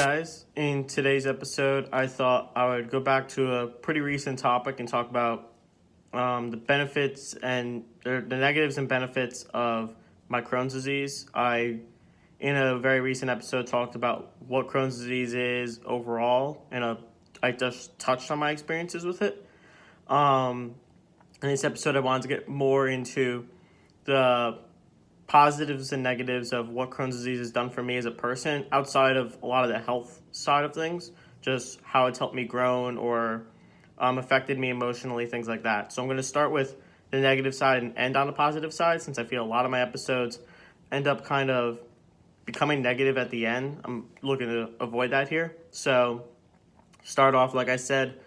guys. In today's episode, I thought I would go back to a pretty recent topic and talk about the benefits and the negatives and benefits of my Crohn's disease. In a very recent episode, talked about what Crohn's disease is overall, and I just touched on my experiences with it. In this episode, I wanted to get more into the positives and negatives of what Crohn's disease has done for me as a person, outside of a lot of the health side of things, just how it's helped me grow or affected me emotionally, things like that. So I'm going to start with the negative side and end on the positive side, since I feel a lot of my episodes end up kind of becoming negative at the end. I'm looking to avoid that here. So start off, like I said,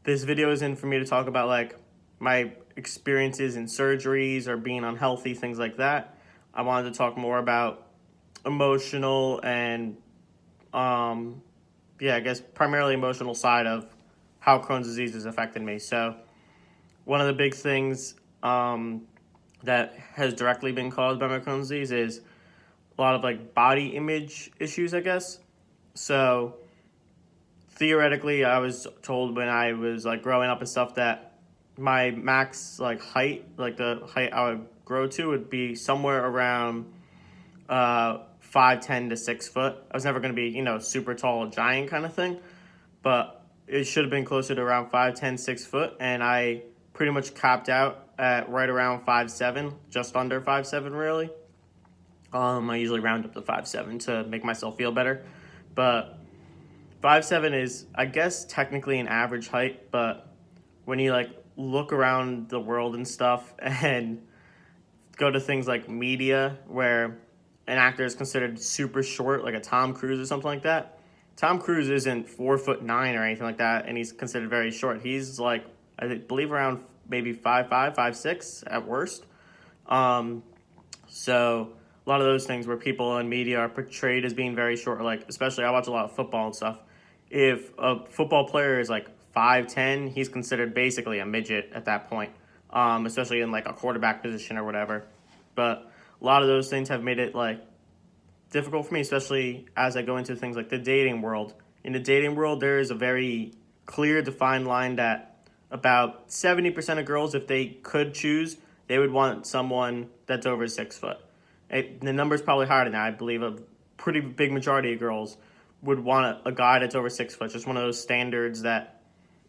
this video isn't for me to talk about like my experiences in surgeries or being unhealthy, things like that. I wanted to talk more about emotional and I guess primarily emotional side of how Crohn's disease has affected me. So one of the big things that has directly been caused by my Crohn's disease is a lot of like body image issues, I guess. So theoretically, I was told when I was like growing up and stuff that my max like height, like the height I would grow to, would be somewhere around 5'10" to 6 foot. I was never going to be, super tall, giant kind of thing, but it should have been closer to around 5'10", 6 foot, and I pretty much capped out at right around 5'7", just under 5'7", really. I usually round up to 5'7" to make myself feel better, but 5'7" is, I guess, technically an average height, but when you like look around the world and stuff and go to things like media where an actor is considered super short, like a Tom Cruise or something like that. Tom Cruise isn't 4'9" or anything like that, and he's considered very short. He's like, I believe around maybe 5'5", 5'6" at worst. So a lot of those things where people in media are portrayed as being very short, like especially I watch a lot of football and stuff. If a football player is like 5'10", he's considered basically a midget at that point, especially in like a quarterback position or whatever. But a lot of those things have made it like difficult for me, especially as I go into things like the dating world. In the dating world, there is a very clear, defined line that about 70% of girls, if they could choose, they would want someone that's over 6 foot. The number's probably higher than that. I believe a pretty big majority of girls would want a guy that's over 6 foot. Just one of those standards that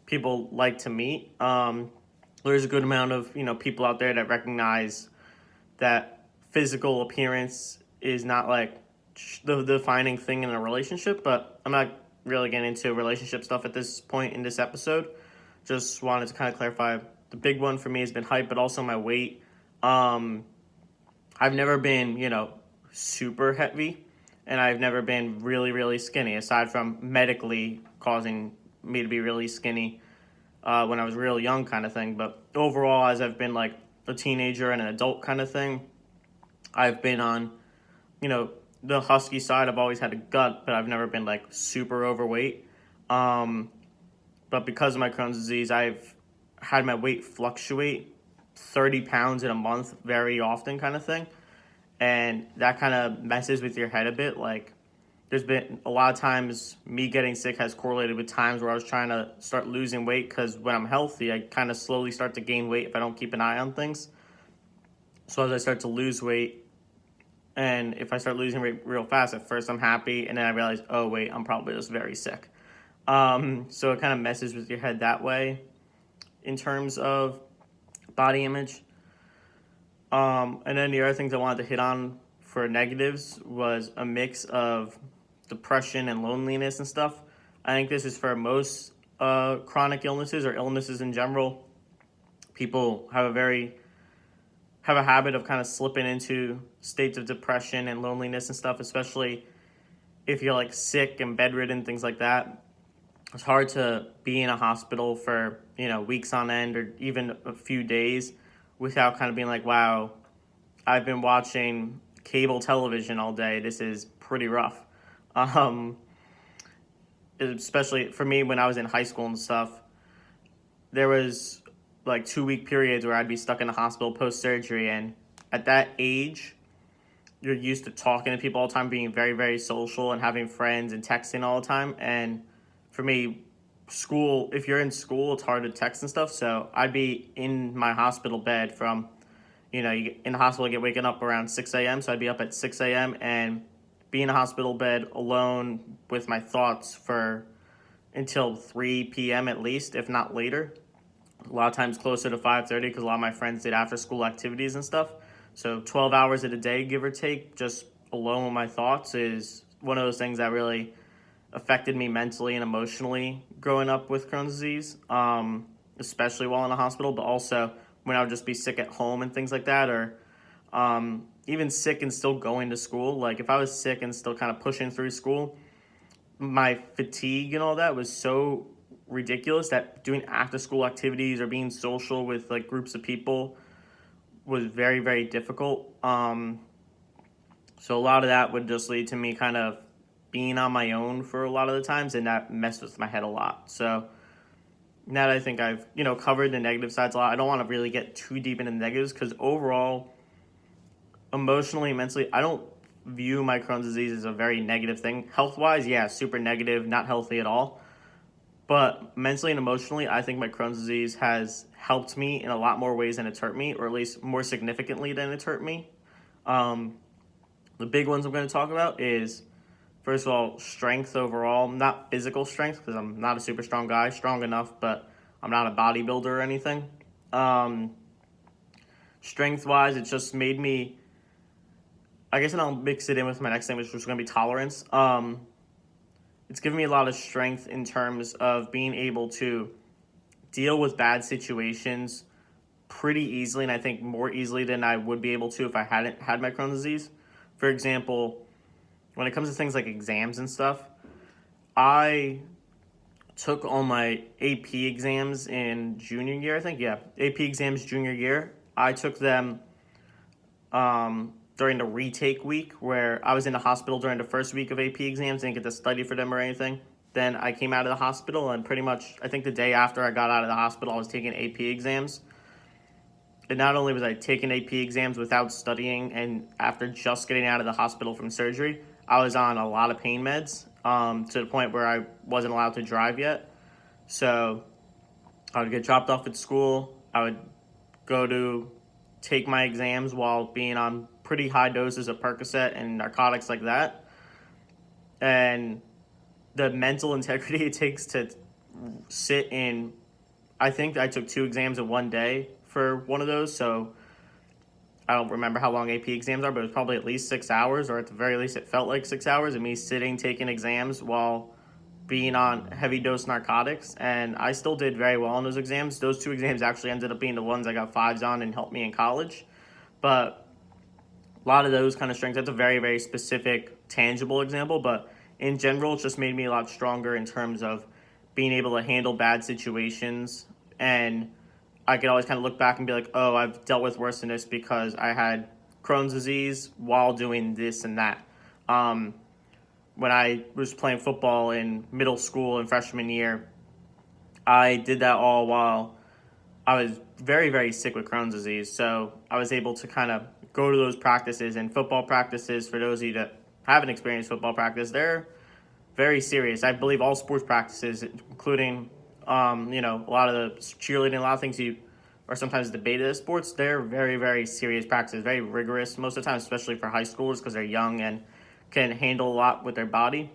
people like to meet. There's a good amount of people out there that recognize that physical appearance is not like the defining thing in a relationship, but I'm not really getting into relationship stuff at this point in this episode. Just wanted to kind of clarify. The big one for me has been height, but also my weight. I've never been, super heavy, and I've never been really, really skinny, aside from medically causing me to be really skinny when I was real young kind of thing. But overall, as I've been like a teenager and an adult kind of thing, I've been on, the husky side. I've always had a gut, but I've never been like super overweight. But because of my Crohn's disease, I've had my weight fluctuate 30 pounds in a month very often kind of thing. And that kind of messes with your head a bit. Like, there's been a lot of times me getting sick has correlated with times where I was trying to start losing weight, because when I'm healthy, I kind of slowly start to gain weight if I don't keep an eye on things. So as I start to lose weight, and if I start losing weight real fast, at first I'm happy, and then I realize, oh wait, I'm probably just very sick. So it kind of messes with your head that way in terms of body image. And then the other things I wanted to hit on for negatives was a mix of depression and loneliness and stuff. I think this is for most chronic illnesses or illnesses in general. People have a habit of kind of slipping into states of depression and loneliness and stuff, especially if you're like sick and bedridden, things like that. It's hard to be in a hospital for, weeks on end or even a few days without kind of being like, wow, I've been watching cable television all day. This is pretty rough. Especially for me when I was in high school and stuff, there was like 2-week periods where I'd be stuck in the hospital post-surgery, and at that age, you're used to talking to people all the time, being very, very social and having friends and texting all the time. And for me, school, if you're in school, it's hard to text and stuff. So I'd be in my hospital bed from, you get in the hospital, I get waking up around 6 a.m. So I'd be up at 6 a.m. and be in a hospital bed alone with my thoughts for until 3 p.m. at least, if not later. A lot of times closer to 5:30 because a lot of my friends did after school activities and stuff. So 12 hours a day, give or take, just alone with my thoughts is one of those things that really affected me mentally and emotionally growing up with Crohn's disease, especially while in a hospital, but also when I would just be sick at home and things like that, or even sick and still going to school. Like if I was sick and still kind of pushing through school, my fatigue and all that was so ridiculous that doing after school activities or being social with like groups of people was very, very difficult. So a lot of that would just lead to me kind of being on my own for a lot of the times, and that messed with my head a lot. So now that I think I've, covered the negative sides a lot, I don't want to really get too deep into the negatives because overall, emotionally, mentally, I don't view my Crohn's disease as a very negative thing. Health-wise, yeah, super negative, not healthy at all. But mentally and emotionally, I think my Crohn's disease has helped me in a lot more ways than it's hurt me, or at least more significantly than it's hurt me. The big ones I'm going to talk about is, first of all, strength overall. Not physical strength, because I'm not a super strong guy, strong enough, but I'm not a bodybuilder or anything. Strength-wise, it's just made me, I guess, and I'll mix it in with my next thing, which is going to be tolerance. It's given me a lot of strength in terms of being able to deal with bad situations pretty easily, and I think more easily than I would be able to if I hadn't had my Crohn's disease. For example, when it comes to things like exams and stuff, I took all my AP exams in junior year, I think. Yeah, AP exams junior year. I took them during the retake week where I was in the hospital during the first week of AP exams, didn't get to study for them or anything. Then I came out of the hospital, and pretty much, I think the day after I got out of the hospital, I was taking AP exams. And not only was I taking AP exams without studying, and after just getting out of the hospital from surgery, I was on a lot of pain meds to the point where I wasn't allowed to drive yet. So I would get dropped off at school. I would go to take my exams while being on pretty high doses of Percocet and narcotics like that. And the mental integrity it takes to sit in, I think I took 2 exams in one day for one of those, so I don't remember how long AP exams are, but it was probably at least 6 hours, or at the very least it felt like 6 hours of me sitting, taking exams while being on heavy dose narcotics, and I still did very well on those exams. Those 2 exams actually ended up being the ones I got 5s on and helped me in college, but a lot of those kind of strengths, that's a very, very specific, tangible example, but in general, it's just made me a lot stronger in terms of being able to handle bad situations, and I could always kind of look back and be like, oh, I've dealt with worse than this because I had Crohn's disease while doing this and that. When I was playing football in middle school and freshman year, I did that all while I was very, very sick with Crohn's disease. So I was able to kind of go to those practices, and football practices, for those of you that haven't experienced football practice, they're very serious. I believe all sports practices, including a lot of the cheerleading, a lot of things you are sometimes debated as sports, they're very, very serious practices, very rigorous most of the time, especially for high schoolers because they're young and can handle a lot with their body.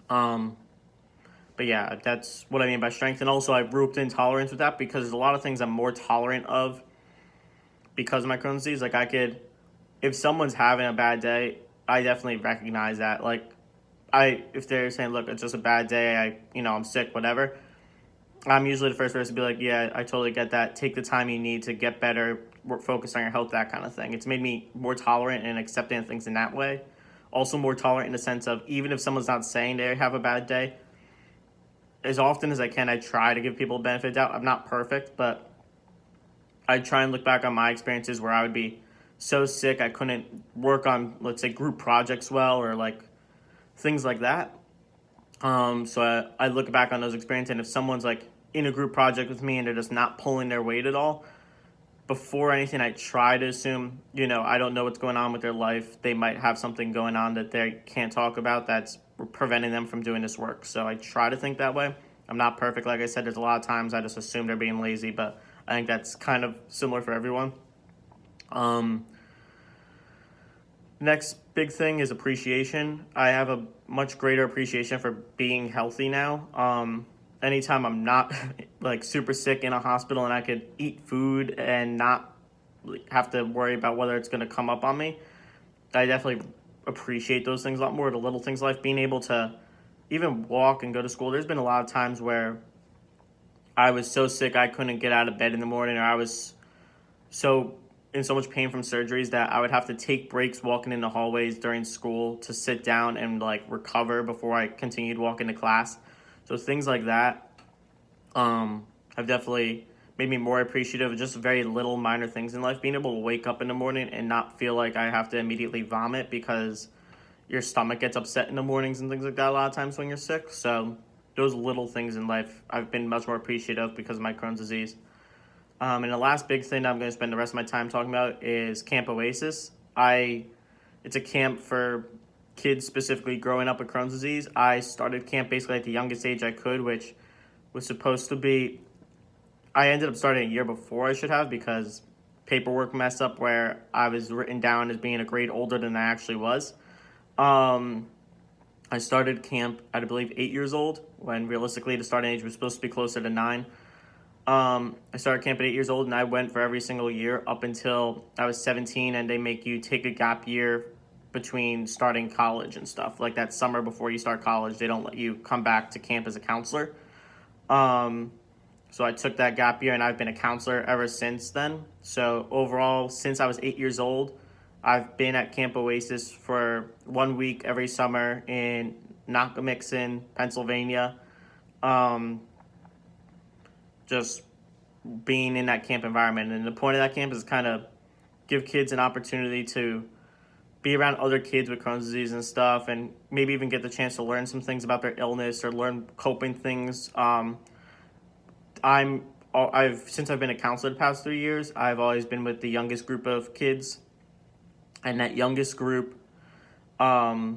But yeah, that's what I mean by strength. And also I grouped in tolerance with that because there's a lot of things I'm more tolerant of because of my Crohn's disease. Like if someone's having a bad day, I definitely recognize that. Like if they're saying, look, it's just a bad day, I'm sick, whatever, I'm usually the first person to be like, yeah, I totally get that. Take the time you need to get better, focus on your health, that kind of thing. It's made me more tolerant and accepting of things in that way. Also more tolerant in the sense of even if someone's not saying they have a bad day, as often as I can, I try to give people a benefit of doubt. I'm not perfect, but I try and look back on my experiences where I would be so sick I couldn't work on, let's say, group projects well or like things like that. So I look back on those experiences, and if someone's like in a group project with me and they're just not pulling their weight at all, before anything, I try to assume, I don't know what's going on with their life. They might have something going on that they can't talk about that's preventing them from doing this work. So I try to think that way. I'm not perfect. Like I said, there's a lot of times I just assume they're being lazy, but I think that's kind of similar for everyone. Next big thing is appreciation. I have a much greater appreciation for being healthy now. Anytime I'm not like super sick in a hospital and I could eat food and not have to worry about whether it's going to come up on me, I definitely appreciate those things a lot more. The little things in life, being able to even walk and go to school. There's been a lot of times where I was so sick I couldn't get out of bed in the morning, or I was so in so much pain from surgeries that I would have to take breaks walking in the hallways during school to sit down and like recover before I continued walking to class. So things like that have definitely made me more appreciative of just very little minor things in life. Being able to wake up in the morning and not feel like I have to immediately vomit because your stomach gets upset in the mornings and things like that a lot of times when you're sick. So those little things in life I've been much more appreciative of because of my Crohn's disease. And the last big thing that I'm going to spend the rest of my time talking about is Camp Oasis. It's a camp for kids specifically growing up with Crohn's disease. I started camp basically at the youngest age I could, which was supposed to be, I ended up starting a year before I should have because paperwork messed up where I was written down as being a grade older than I actually was. I started camp at, I believe, 8 years old, when realistically the starting age was supposed to be closer to 9. I started camp at 8 years old, and I went for every single year up until I was 17, and they make you take a gap year between starting college and stuff. Like that summer before you start college, they don't let you come back to camp as a counselor. So I took that gap year, and I've been a counselor ever since then. So overall, since I was 8 years old, I've been at Camp Oasis for 1 week every summer in Nockamixon, Pennsylvania. Just being in that camp environment. And the point of that camp is kind of give kids an opportunity to be around other kids with Crohn's disease and stuff, and maybe even get the chance to learn some things about their illness or learn coping things. Since I've been a counselor the past 3 years, I've always been with the youngest group of kids, and that youngest group they're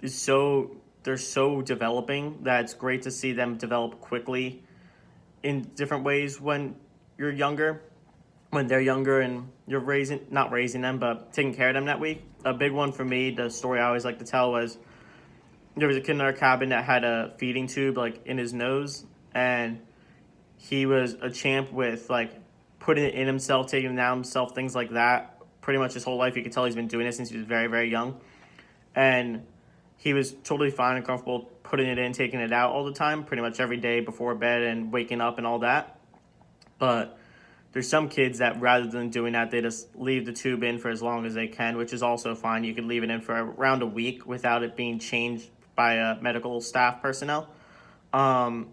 so developing that it's great to see them develop quickly in different ways when they're younger, and you're not raising them, but taking care of them that week. A big one for me, the story I always like to tell, was there was a kid in our cabin that had a feeding tube like in his nose, and he was a champ with like putting it in himself, taking it down himself, things like that. Pretty much his whole life, you could tell he's been doing it since he was very, very young. And he was totally fine and comfortable putting it in, taking it out all the time, pretty much every day before bed and waking up and all that. But there's some kids that rather than doing that, they just leave the tube in for as long as they can, which is also fine. You could leave it in for around a week without it being changed by medical staff personnel. So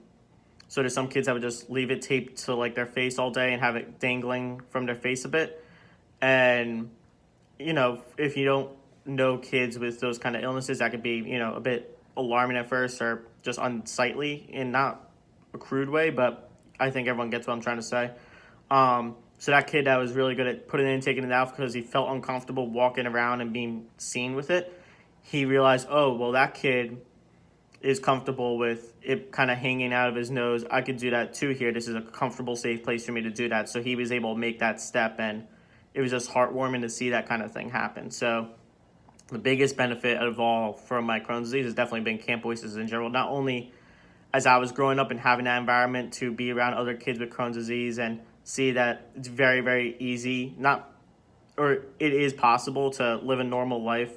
there's some kids that would just leave it taped to like their face all day and have it dangling from their face a bit. And, if you don't know kids with those kind of illnesses, that could be, a bit alarming at first or just unsightly in not a crude way, but I think everyone gets what I'm trying to say. So that kid that was really good at putting it in, taking it out because he felt uncomfortable walking around and being seen with it, he realized, oh, well, that kid is comfortable with it kind of hanging out of his nose. I could do that too here. This is a comfortable, safe place for me to do that. So he was able to make that step, and it was just heartwarming to see that kind of thing happen. So the biggest benefit of all for my Crohn's disease has definitely been Camp Oasis in general. Not only as I was growing up and having that environment to be around other kids with Crohn's disease and see that it's very, very easy, it is possible to live a normal life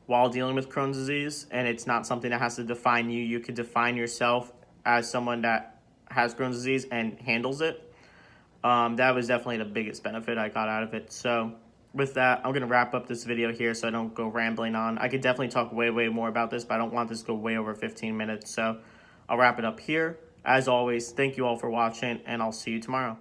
while dealing with Crohn's disease, and it's not something that has to define you. You could define yourself as someone that has Crohn's disease and handles it. That was definitely the biggest benefit I got out of it. So with that, I'm going to wrap up this video here so I don't go rambling on. I could definitely talk way, way more about this, but I don't want this to go way over 15 minutes. So I'll wrap it up here. As always, thank you all for watching, and I'll see you tomorrow.